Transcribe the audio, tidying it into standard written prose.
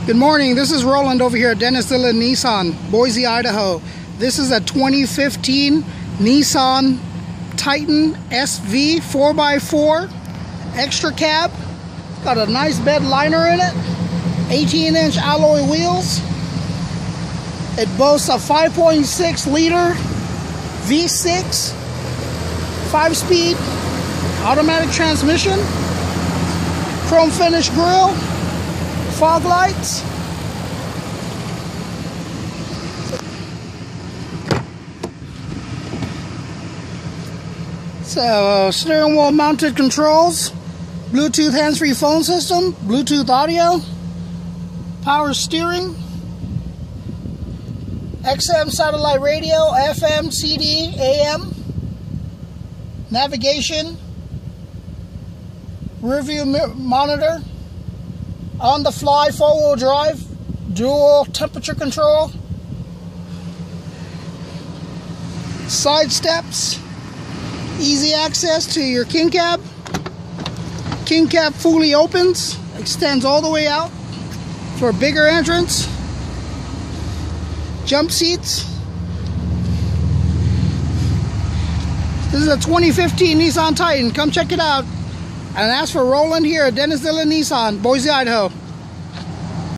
Good morning, this is Roland over here at Dillon Nissan, Boise, Idaho. This is a 2015 Nissan Titan SV 4x4 extra cab. Got a nice bed liner in it, 18-inch alloy wheels. It boasts a 5.6 liter V6, 5-speed automatic transmission, chrome finish grille, fog lights. So steering wheel mounted controls, Bluetooth hands-free phone system, Bluetooth audio, power steering, XM satellite radio, FM, CD, AM, navigation, rear view monitor, on the fly 4-wheel drive, dual temperature control, side steps, easy access to your king cab. King cab fully opens, extends all the way out for a bigger entrance. Jump seats. This is a 2015 Nissan Titan. Come check it out and ask for Roland here at Dillon Nissan, Boise, Idaho.